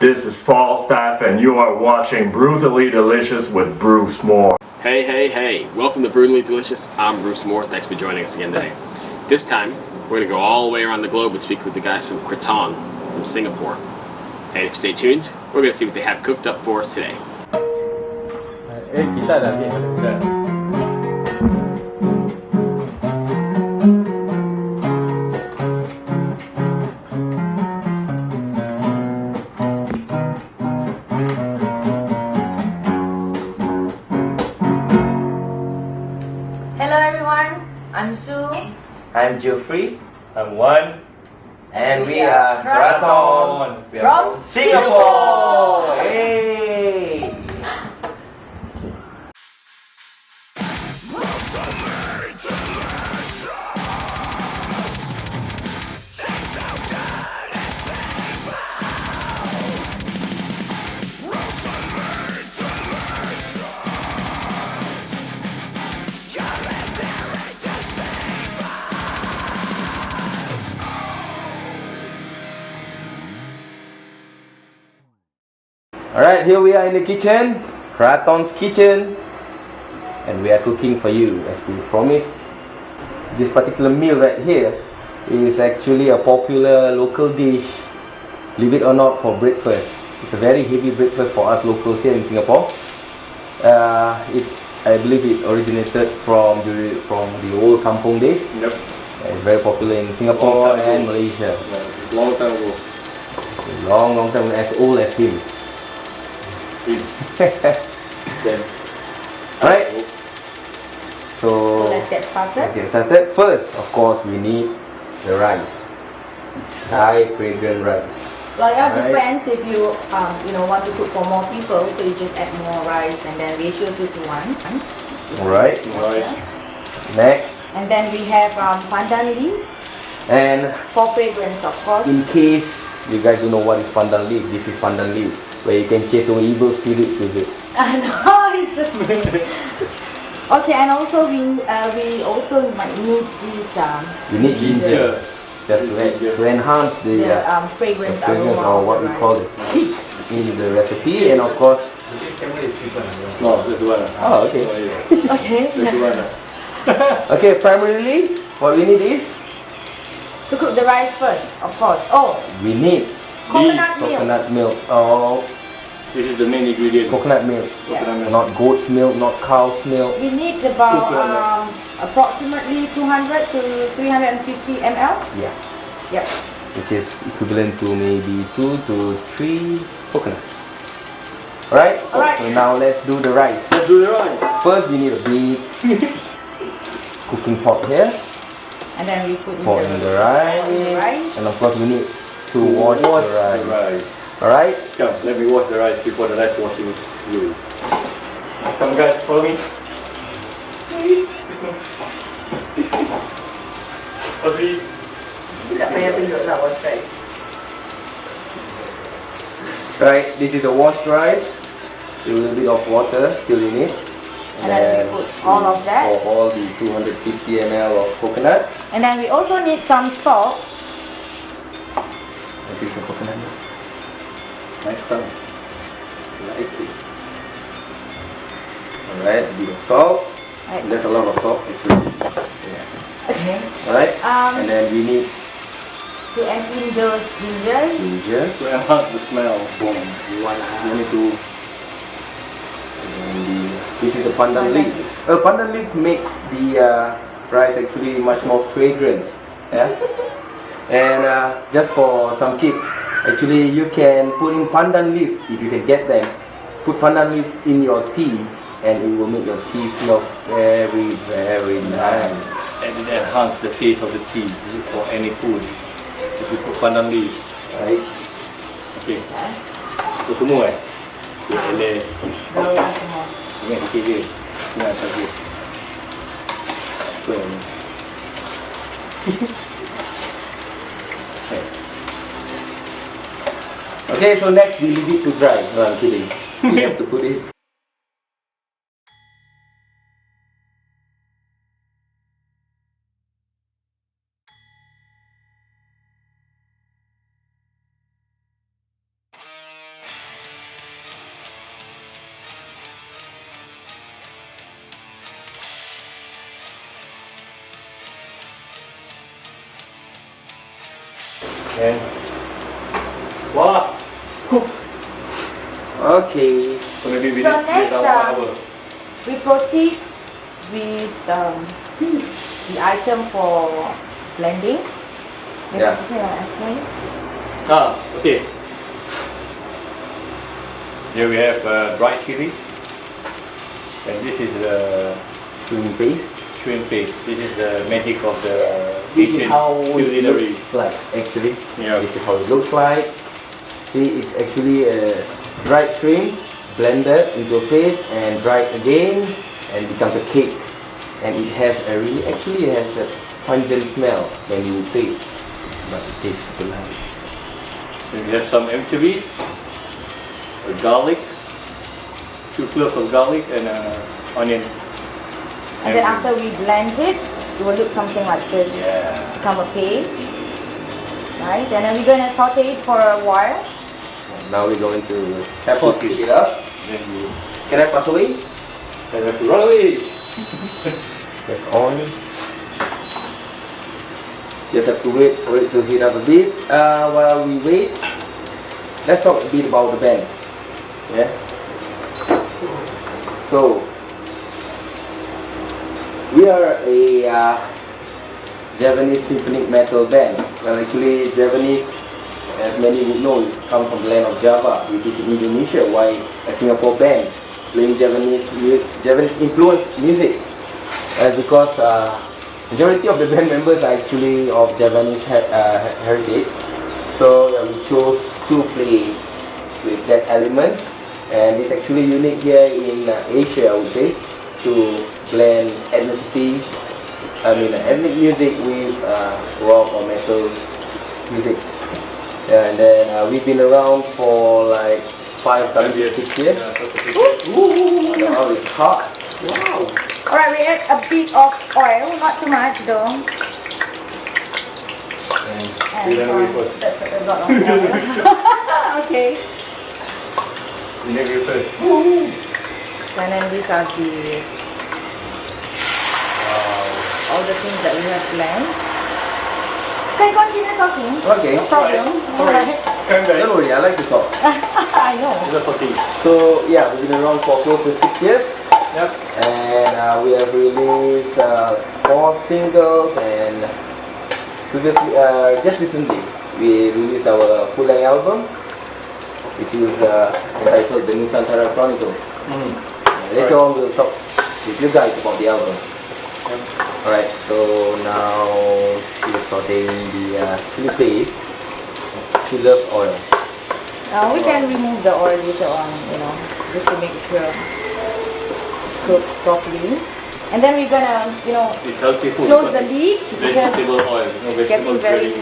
This is Falstaff and you are watching Brutally Delicious with Bruce Moore. Hey, welcome to Brutally Delicious. I'm Bruce Moore, thanks for joining us again today. This time, we're going to go all the way around the globe and speak with the guys from Kraton, from Singapore. And stay tuned, we're going to see what they have cooked up for us today. Hello everyone, I'm Sue. I'm Geoffrey. I'm Juan. And we are Kraton from Singapore! Hey! Alright, here we are in the kitchen, Kraton's kitchen, and we are cooking for you as we promised. This particular meal right here is actually a popular local dish, believe it or not, for breakfast. It's a very heavy breakfast for us locals here in Singapore. I believe it originated from the old kampung days. Yep. It's very popular in Singapore and Malaysia. Long time ago. Long time, as old as him. Then. Alright. So let's get started. First, of course, we need the rice. High fragrant rice. Well, it depends if you want to cook for more people, so you just add more rice and then ratio 2:1. Alright. Next. And then we have pandan leaf And for fragrance, of course. in case you guys don't know what is pandan leaf, this is pandan leaf, where you can chase away evil spirits with it. No, it's just okay. And also we also might need these You need ginger, just to enhance the fragrance fragrance, aroma or what we call it in the recipe, and of course. No, that's the one. Oh, okay. Okay. That's the one. Okay, primarily what we need is To cook the rice first, of course. Oh, we need coconut milk. coconut milk. Oh, This is the main ingredient. coconut milk. Yeah. Coconut milk. Not goat's milk, not cow's milk. We need about approximately 200 to 350 ml. Yeah. Yep. Which is equivalent to maybe 2 to 3 coconuts. Alright? Alright. So now let's do the rice. Let's do the rice. First we need a big cooking pot here. And then we put in Pour in the rice. And of course we need to wash the rice. Alright? Come, let me wash the rice before the rice washing you. Come guys, follow me. Okay. Tak payah tunjuk lah wash rice. Right, this is the washed rice. A little bit of water still in it. And then we put all of that. For all the 250 ml of coconut. And then we also need some salt. Okay, some coconut milk. Nice one. Lightly. Alright, a bit of salt. Right. There's a lot of salt actually. Yeah. Okay. Alright. And then we need To add in those ginger. To enhance the smell. Boom. You need to. This is the pandan leaf. Pandan leaf makes the rice actually much more fragrant. Yeah. And just for some kids, actually you can put in pandan leaf if you can get them. Put pandan leaves in your tea, and it will make your tea smell very, very nice. And it enhance the taste of the tea or any food. If you put pandan leaves. Right. Okay. So semua Boleh. Ingat sikit je. Ingat saja. Apa ni? Okay, so next we leave it to dry. No, I'm kidding. We have to put it. And voila, cook. Okay. So maybe we So need next, one hour. we proceed with the item for blending. Maybe Yeah. you can explain. Okay. Here we have dried chili, and this is Shrimp paste. shrimp paste. This is the magic of the This is Asian how it culinary. looks like actually. Yeah. This is how it looks like. See, it's actually a dried shrimp blended into a paste and dried again and becomes a cake. And it has a really, actually it has a pungent smell when you taste, but it tastes super nice. Then we have some anchovies, garlic, 2 cloves of garlic, and onion. And then after we blend it, it will look something like this. Yeah. Become a paste. Right? And then we're going to saute it for a while. Now we're going to have to Saute. heat it up. Then you Can I pass away? have to run away. That's on. Just have to wait for it to heat up a bit. While we wait, let's talk a bit about the band. Yeah. So we are a Japanese symphonic metal band. Well, actually, Japanese, as many would know, come from the land of Java, which is in Indonesia. Why a Singapore band playing Japanese influenced music? Because majority of the band members are actually of Japanese heritage, so we chose to play with that element, and it's actually unique here in Asia, I would say, to blend ethnicity, ethnic music with rock or metal music. And then we've been around for like 5 years, 6 years. Oh, it's hot. Wow. Alright, we add a bit of oil, not too much though. And then we put- that's a lot of oil. Okay. Vinegar first. And then these are the all the things that we have blend. Can you continue talking? Okay. No problem. Alright. Come back. Don't worry, I like to talk. I know. It's okay. So yeah, we've been around for close to 6 years, Yep. and we have released 4 singles, and previously, just recently, we released our full-length album, which is entitled The Nusantara Chronicles. Later on, we'll talk with you guys about the album. Alright, so now we're sauteing the chili paste. She loves oil. We can remove the oil later on, just to make sure it's cooked properly. And then we're gonna, It's healthy food. close the lid because Vegetable oil. Vegetable getting is very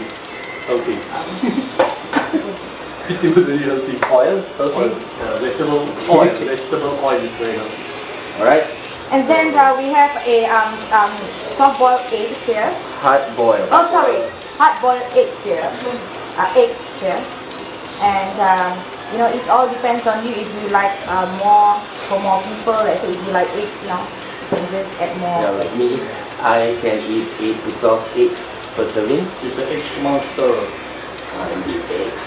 healthy. Vegetable is very healthy. Oil? Oil. Okay. Yeah, vegetable oil. Vegetable oil is very healthy. Alright, And then we have a soft-boiled eggs here. hard boil. Oh, sorry, hard-boiled eggs here. Eggs here. And it all depends on you if you like more for more people. Let's say if you like eggs, you can just add more. Yeah, like me, I can eat 8 to 12 eggs per serving. It's an egg monster. I eat eggs.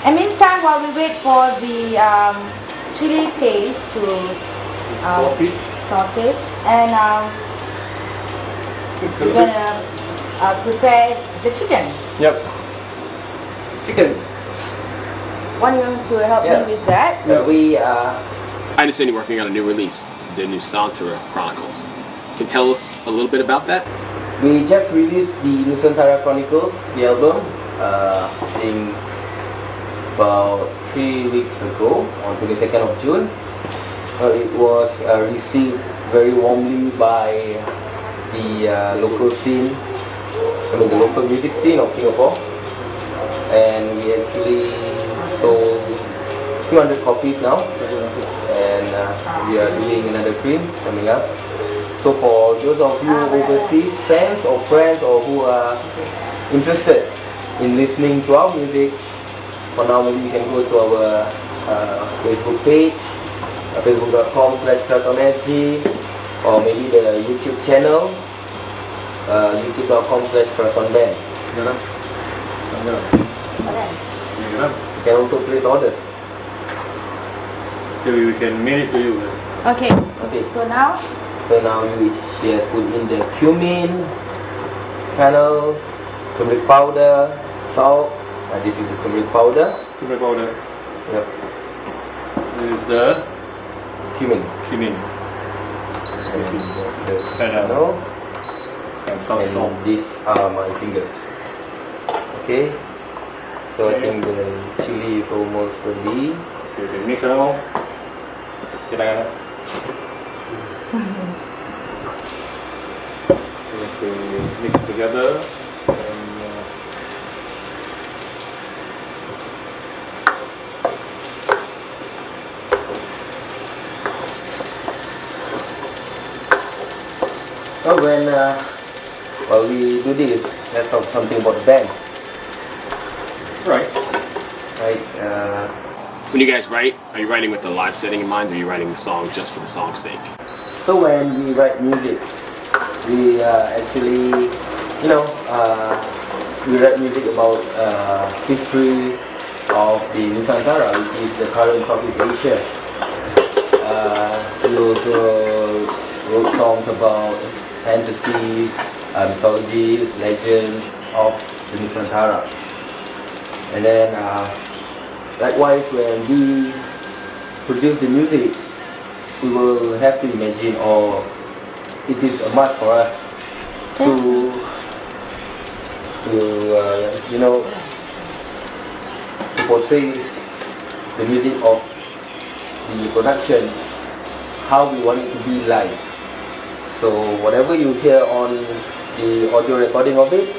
And meantime, while we wait for the chili paste to Coffee. saute, and we're gonna prepare the chicken. Yep. Chicken. Want you to help Yeah. me with that? We I understand you're working on a new release, the new Nusantara Chronicles. Can you tell us a little bit about that? we just released the Nusantara Chronicles, the album, in about 3 weeks ago, on 22nd of June. It was received very warmly by the local scene, the local music scene of Singapore, and we actually sold 200 copies now, and we are doing another print coming up. So for those of you overseas fans or friends or who are interested in listening to our music, for now maybe you can go to our Facebook page, facebook.com/KratonSG, or maybe the YouTube channel, youtube.com/KratonBand. Yeah. Okay. Yeah. You can also place orders. So we can mail it to you. Okay. Okay. So now, So now she has put in the cumin, fennel, turmeric powder, salt. This is the turmeric powder. Turmeric powder. Yep. This is the Cumin. cumin. This is the Fennel. And some and salt. these are my fingers. Okay. So I Okay. think the chili is almost ready. Okay, mix now. Kita mix together. And, So while we do this, let's talk something about the band. right. Right. When you guys write, are you writing with the live setting in mind, or are you writing the song just for the song's sake? So when we write music, we actually, we write music about history of the Nusantara, which is the current Southeast Asia. We also wrote songs about fantasies, mythologies, legends of the Nusantara. And then, likewise, when we produce the music, we will have to imagine, or it is a must for us to portray the music of the production how we want it to be live. So whatever you hear on the audio recording of it,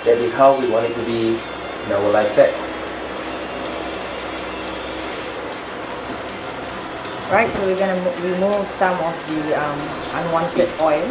that is how we want it to be in our live set. right, so we're gonna remove some of the unwanted oil.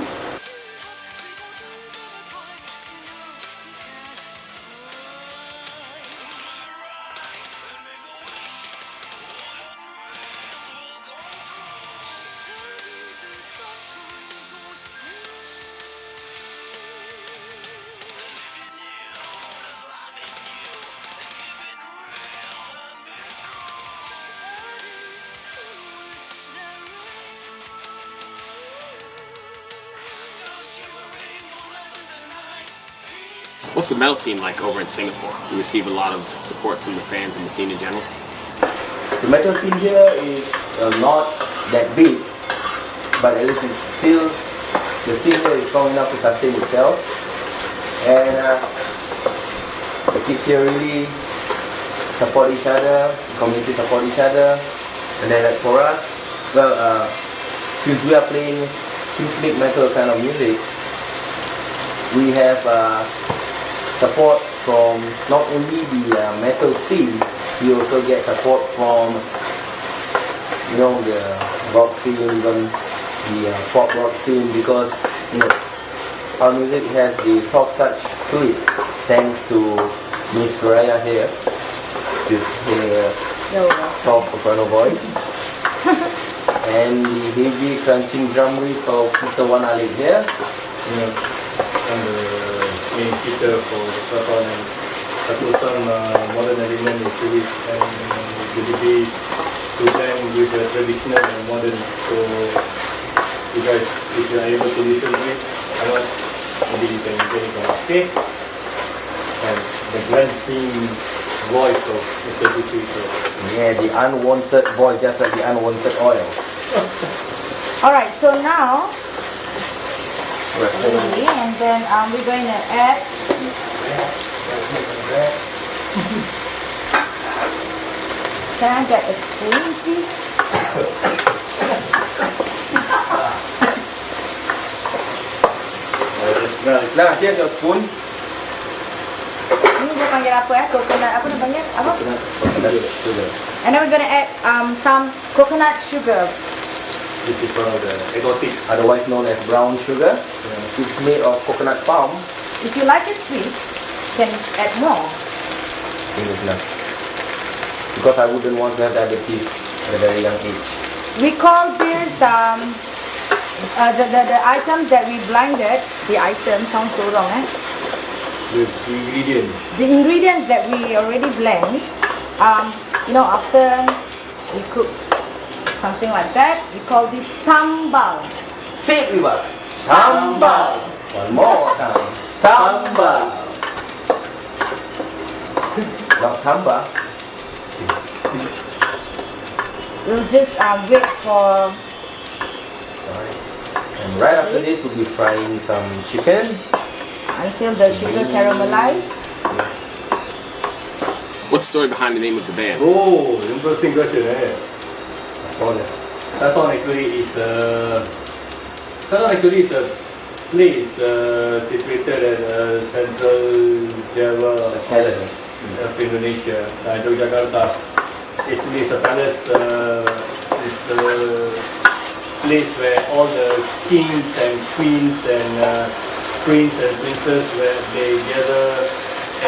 What's the metal scene like over in Singapore? Do you receive a lot of support from the fans and the scene in general? The metal scene here is not that big, but at least it's still, the scene here is strong enough to sustain itself. And the kids here really support each other, the community support each other. And then like for us, well, since we are playing symphonic metal kind of music, we have support from not only the metal scene, we also get support from the rock scene, even the pop rock scene, because our music has the soft touch to it, thanks to Miss Raya here, with her soft soprano voice, and the heavy crunching drum riff of Mr. Wan Alif here. I'm the main feature for the Kraton, and I put some modern element into it, and the bass to blend with the traditional and modern. So you guys, if you are able to listen to it, I know maybe you can get it on tape, and the glancing voice of Mr. Gucci. Yeah, the unwanted voice, just like the unwanted oil. Alright, so now, Right. and then we're going to add can I get a spoon, please? Nah, here's your spoon. Ini dia panggil apa coconut, apa dia panggil? Apa? Coconut sugar. And then we're going to add some coconut sugar. This is one of the exotic. Otherwise known as brown sugar. It's made of coconut palm. If you like it sweet, you can add more. Because I wouldn't want to have diabetes at a very young age. We call this the items that we blinded. The item sounds so wrong, eh? with the ingredients. The ingredients that we already blend, you know, after we cook something like that, we call this sambal. Say it with us. Sambal. One more time. Sambal. Not sambal. We'll just wait for. And right after this, we'll be frying some chicken. Until the sugar caramelizes. What's the story behind the name of the band? Oh, interesting question, eh? Oh, yeah. Kraton actually is a place situated at central Java Thailand. of Indonesia, Yogyakarta. It's a palace. It's a place where all the kings and queens and prince and princess where they gather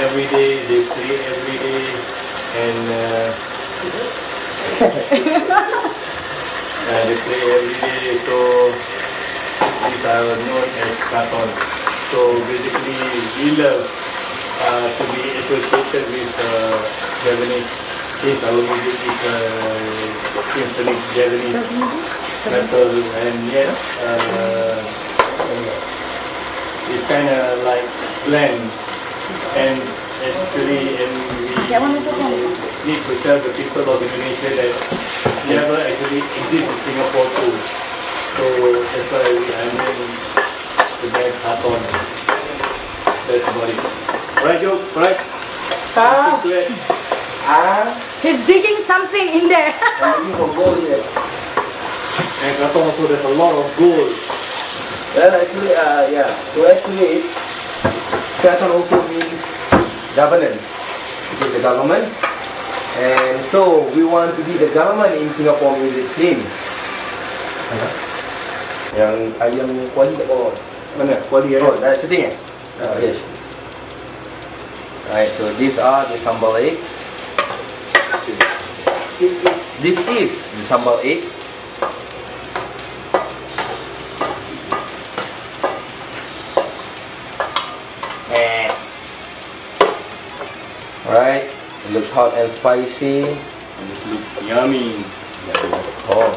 every day. They play every day, and they play every day. So these are known as Kraton. So basically, we love to be associated with Javanese. Since our music is Symphonic Javanese metal, and yes, it's kind of like blend, and actually, and we need to tell the people of Indonesia that never actually exists in Singapore too. So that's why I named the band Kraton. That's about it. Alright, Joe. Alright. He's digging something in there. I'm looking for gold here. And Kraton also there's a lot of gold. Well, actually, yeah. So actually, Kraton also means governance. It is the government. And so we want to be the government in Singapore music scene. Yang ayam kuali tak bawa. Mana? Kuali Oh, dah shooting eh? Yes. Right, so these are the sambal eggs. This is the sambal eggs. Right, it looks hot and spicy. And it looks yummy. Oh.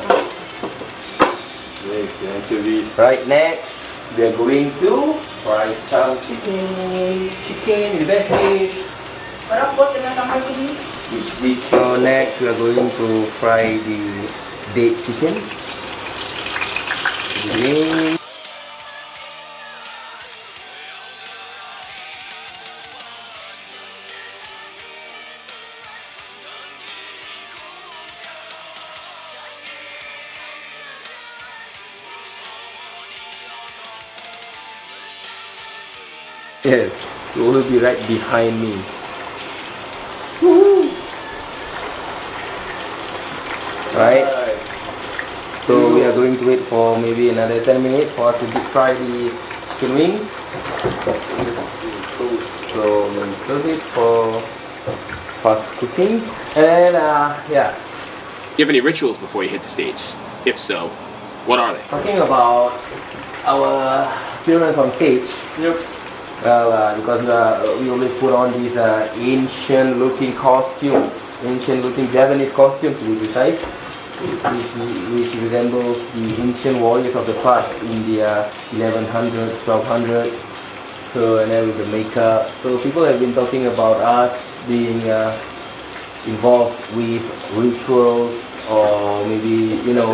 Yes, actually. Right, next we are going to fry some chicken. Chicken, the best way. Orang pos dengan sambal ni. So next we are going to fry the baked chicken. Begin. Yes, it will be right behind me. Right? So we are going to wait for maybe another 10 minutes for us to deep fry the chicken wings. So we'll serve it for fast cooking. And yeah. Do you have any rituals before you hit the stage? If so, what are they? Talking about our appearance on stage. Yep. Well, because we always put on these ancient looking costumes, ancient looking Japanese costumes to be precise, which resembles the ancient warriors of the past in the 1100s, 1200s. So, and then with the makeup. So people have been talking about us being involved with rituals or maybe, you know,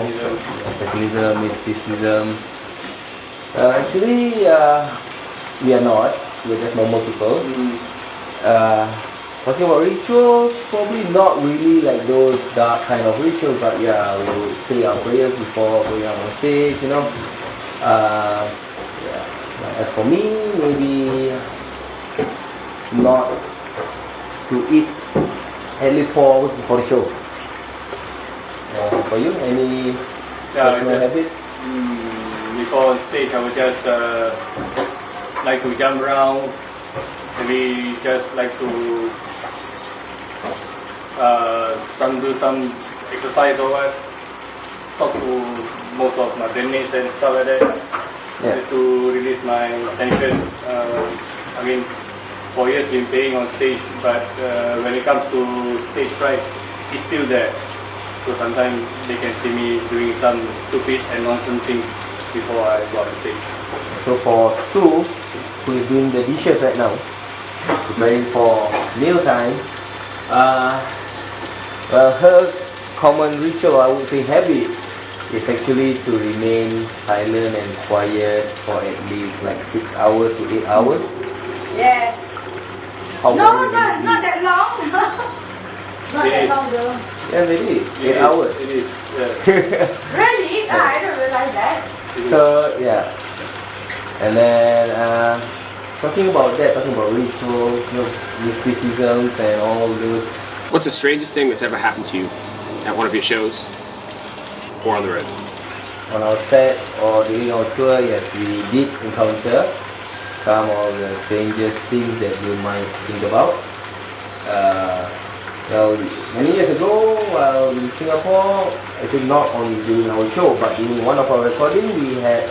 satanism, mysticism. Actually, we are not. We are just normal people. Talking about rituals, probably not really like those dark kind of rituals, but yeah, we will say our prayers before going out on stage, you know. Yeah. As for me, maybe not to eat at least 4 hours before the show. For you, any personal habit? Before on stage, I would just like to jump around, maybe just like to do some exercise or what, talk to most of my bandmates and stuff like that, Yeah. to release my tension. I mean, for years been playing on stage, but when it comes to stage fright, it's still there. So sometimes they can see me doing some stupid and nonsense things before I go on stage. So for Sue, who is doing the dishes right now, preparing for meal time, well, her common ritual, I would say habit, is actually to remain silent and quiet for at least like 6 hours to 8 hours. Yes. How No, long not that long. Not that long though. Yeah, maybe 8 hours. It is. Yeah. Really? I don't realize that. So yeah, and then talking about rituals, mysticisms, and all those. What's the strangest thing that's ever happened to you at one of your shows or on the road? On our set or during our tour, yes, we did encounter some of the strangest things that you might think about. Well, many years ago, while in Singapore, I think not only during our show, but during one of our recording, we had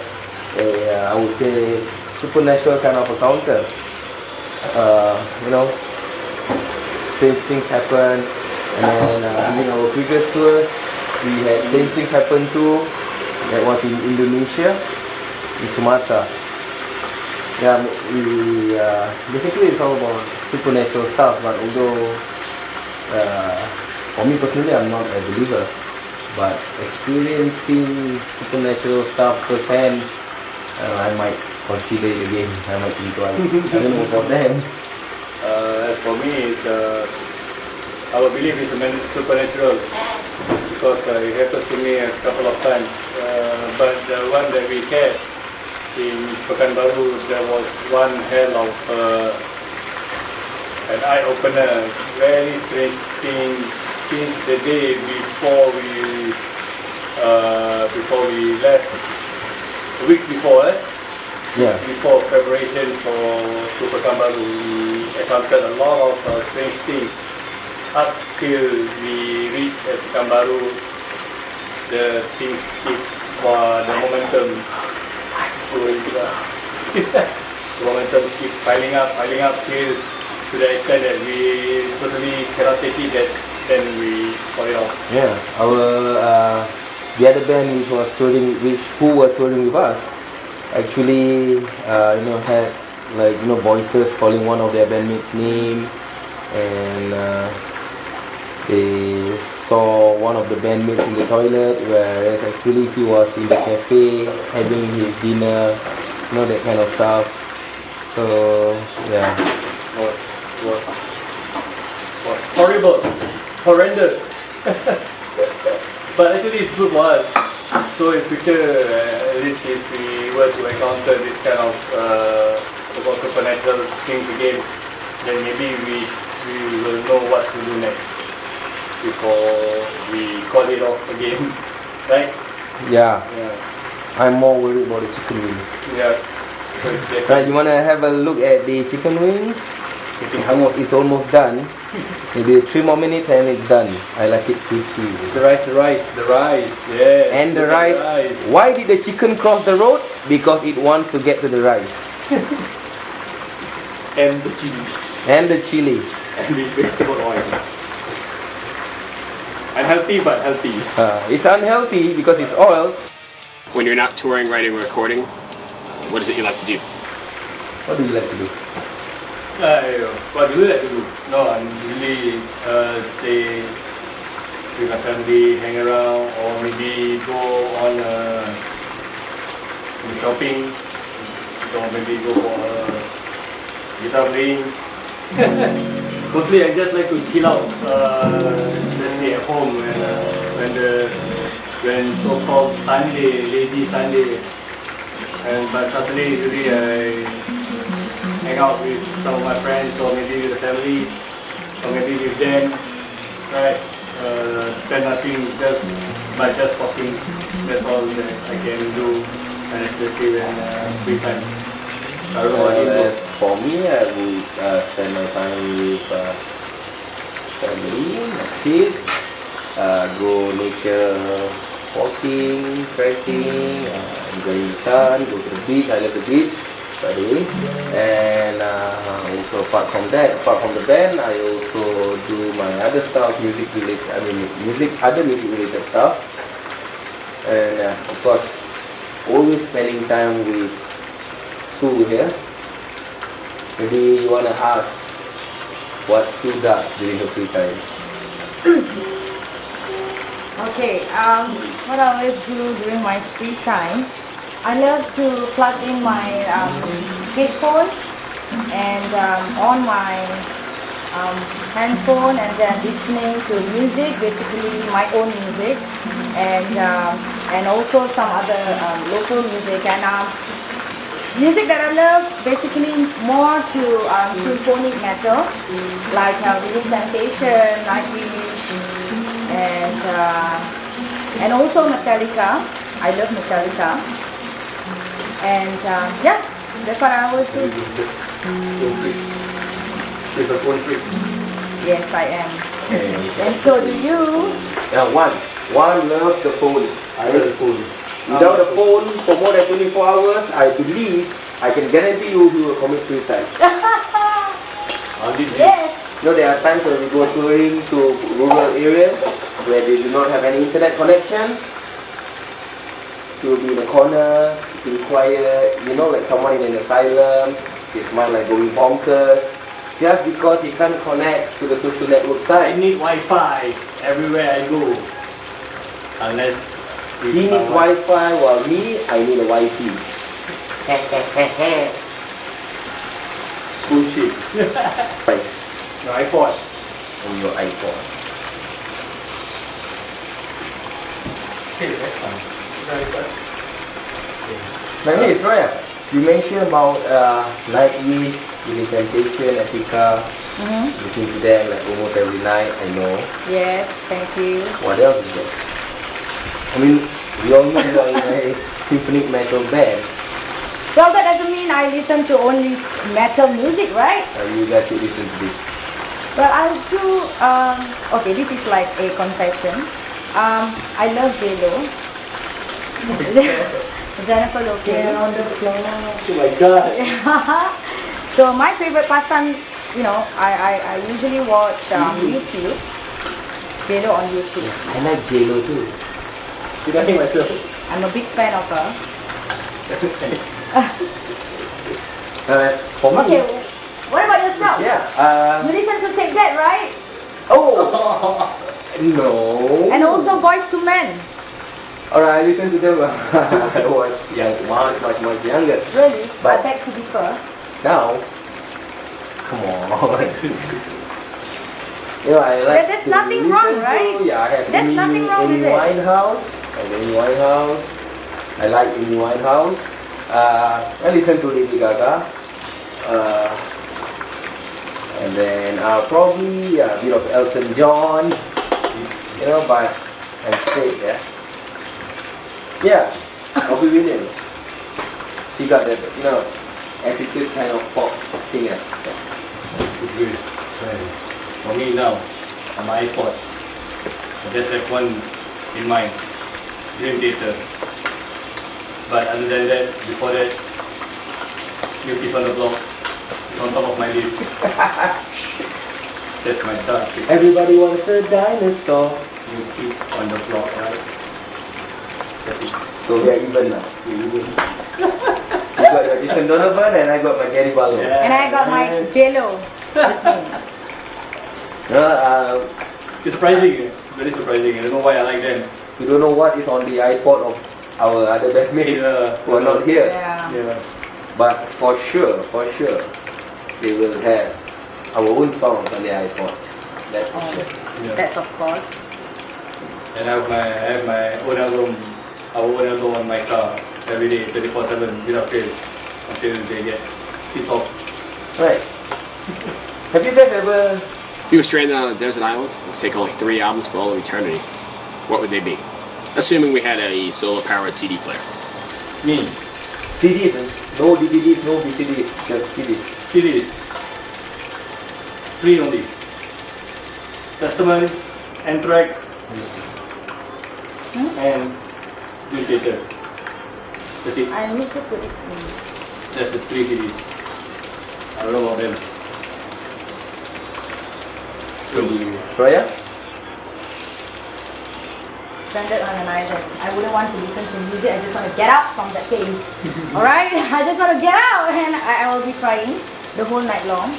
a, I would say, supernatural kind of encounter. Strange things happen, and then during our previous tour, we had strange things happen too. That was in Indonesia, in Sumatra. Yeah, we basically it's all about supernatural stuff. But although for me personally, I'm not a believer, but experiencing supernatural stuff firsthand, I might consider it again. I might think twice. I don't know about them. As for me, our belief is supernatural because it happened to me a couple of times. But the one that we had in Pekanbaru, there was one hell of an eye opener. Very strange thing since the day before we left. A week before, Yeah. before preparation for Pekanbaru, we encountered a lot of strange things. Up till we reached Pekanbaru, the things keep the momentum slowly the momentum keep piling up till to the extent that we totally cannot take it, that then we call it off. Yeah, our the other band who was touring with us actually had voices calling one of their bandmates' name, and they saw one of the bandmates in the toilet, whereas actually he was in the cafe having his dinner, that kind of stuff. So yeah. Was horrible, horrendous. But actually it's good for us. So in future, at least if we were to encounter this kind of supernatural things again, then maybe we will know what to do next before we call it off again, right? Yeah, Yeah. I'm more worried about the chicken wings. Yeah. Right, you wanna have a look at the chicken wings? It's almost done. Maybe 3 more minutes and it's done. I like it crispy. The rice, yeah. And the rice. Why did the chicken cross the road? Because it wants to get to the rice. And the chili. And the chili. And the vegetable oil. Unhealthy but healthy. It's unhealthy because it's oil. When you're not touring, writing, or recording, what is it you like to do? What do you like to do? What do you like to do? No, I'm really stay with my family, hang around, or maybe go on shopping, or maybe go for guitar playing. Mostly I just like to chill out, just stay at home when so-called Sunday, lazy Sunday. But Saturday usually I hang out with some of my friends, or maybe with the family, or maybe with them, right? Spend nothing but just talking. That's all that I can do, and especially when free time. I don't know what you do. For me, I would spend my time with family, my kids, go nature, walking, trekking, enjoying the sun, go to the beach. I love the beach. study. And also apart from the band, I also do my other stuff, music related. Other music related stuff. And of course, always spending time with Sue here. Maybe you wanna ask what Sue does during her free time. Okay, what I always do during my free time, I love to plug in my headphones and on my handphone, and then listening to music, basically my own music, and also some other local music, and music that I love basically more to symphonic metal, like Within Temptation, Nightwish, and also Metallica. I love Metallica, and yeah, that's what I always do. She's a phone freak. Yes, I am. And so do you. One loves the phone. I love the phone. Without the phone for more than 24 hours, I believe, I can guarantee you, he will commit suicide. Yes. You know, there are times when we go touring to rural areas where they do not have any internet connection. He will be in a corner, be quiet, you know, like someone in an asylum, his mind like going bonkers, just because he can't connect to the social network I site. need Wi-Fi everywhere I go. Unless He needs Wi-Fi, while me, I need a Wi-Fi. bullshit. Price No, iPod. on your iPhone. Okay, that's fine. Now here is Raya. You mentioned about Nightwish, Within Temptation, Epica. Listen to them like almost every night, I know. Yes, thank you. What else is there? I mean, we all know you are in a symphonic metal band. Well, that doesn't mean I listen to only metal music, right? You guys should listen to this. Well, I do. Okay, this is like a confession. I love J-Lo. Jennifer Lopez. Oh my god. So my favorite pastime, you know, I usually watch YouTube. J-Lo on YouTube. I like J-Lo too. Did I hear myself? I'm a big fan of her. For me, Okay, what about yourself? yeah. You listen to Take That, right? Oh no. And also Boys to Men. Alright, I listened to them when I was much younger. Really? But- I beg to differ. Now, come on. You know, I like There's to nothing listen wrong, to- right? Yeah, I have There's Amy, nothing wrong Amy with it. Winehouse. I like Amy Winehouse. I listen to Lady Gaga. And then probably a bit of Elton John. You know, but I'm straight, yeah. Yeah, Robbie Williams. He got that, you know, attitude kind of pop singer. It's good. For me now, on my iPod, I just have one in mind, Dream Theater. But other than that, before that, New Kids on the Block is on top of my list. That's my dark pick. Everybody wants a dinosaur. New Kids on the Block, right? That's it. So we are even now. We're even. You got your Jason Donovan and I got my Gary Barlow. Yeah. And I got my J-Lo with me. It's surprising, very surprising. I don't know why I like them. We don't know what is on the iPod of our other bandmates Yeah. who are not here. Yeah. Yeah. But for sure, they will have our own songs on the iPod. That's for Oh, sure. Yeah. that's of course. And I have my own album, our own album on my car every day, 24/7 without fail, until they get pissed off. Right. Have you guys ever... If you were stranded on a desert island, it would take only 3 albums for all of eternity. What would they be? Assuming we had a solar-powered CD player. Me, CDs, no DVDs, no VCDs, just CDs. CDs, 3 only. Testament, Anthrax, and Dream Theater. That's it. I need to put it in. That's the 3 CDs. I don't know about them. Raya? Stranded on an island. I wouldn't want to listen to music. I just want to get out from that place. Alright? I just want to get out, and I will be crying the whole night long.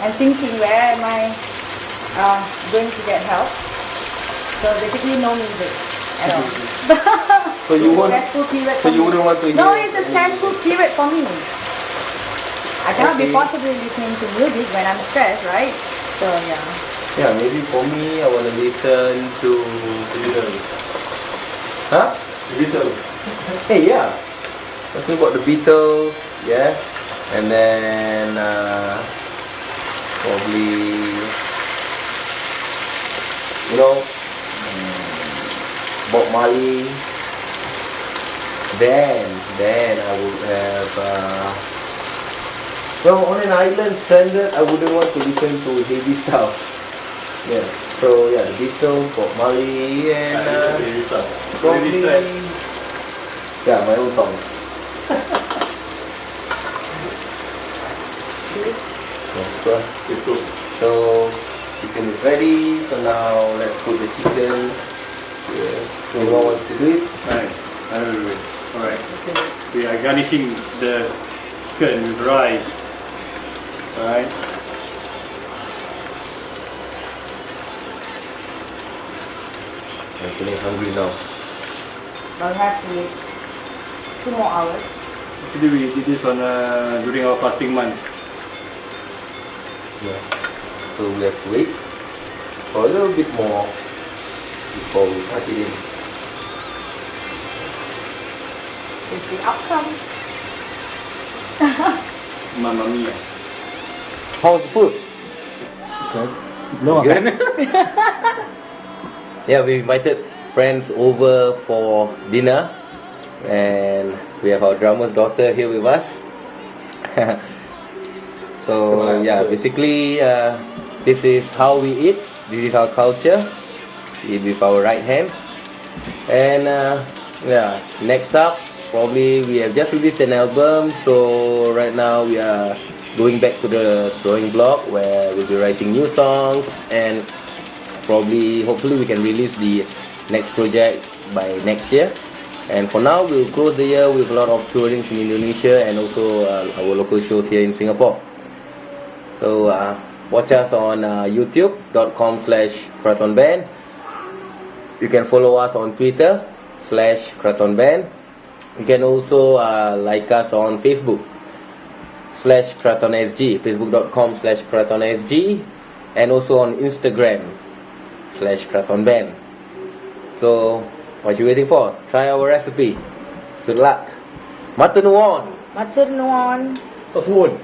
I'm thinking, where am I going to get help? So basically no music at all. So you want? Stressful period So for you me. wouldn't want to hear? No, it's a stressful period for me. I cannot be Okay. possibly listening to music when I'm stressed, right? So yeah. Yeah, maybe for me, I want to listen to. The Beatles. Huh? The Beatles. Hey, yeah. Talking about the Beatles, yeah. And then probably, you know, Bob Marley. Then I would have. Well, on an island stranded, I wouldn't want to listen to heavy stuff. Yeah. So yeah, the Beatles, Bob Marley, and probably yeah, my own songs. So chicken is ready. So now let's put the chicken. Yeah. So no one wants to do it. Right. Alright. We are garnishing the chicken with rice. Alright. I'm feeling hungry now. I'll have to wait 2 more hours. Actually, we did this on during our fasting month. Yeah. So we have to wait for a little bit more before we pack it in. Is the outcome. Mamma mia. How's the food? No, Good? Yeah, we invited friends over for dinner, and we have our drummer's daughter here with us. So yeah, basically this is how we eat. This is our culture. Eat with our right hand. And yeah, next up, probably we have just released an album. So right now we are going back to the drawing block where we'll be writing new songs, and probably hopefully we can release the next project by next year. And for now, we'll close the year with a lot of touring in Indonesia and also our local shows here in Singapore. So watch us on youtube.com/KratonBand. You can follow us on Twitter /KratonBand. You can also like us on Facebook /KratonSG, facebook.com/KratonSG, and also on Instagram /KratonBand. So what you waiting for? Try our recipe. Good luck. Matur nuwun. Matur nuwun. Tos nuwun.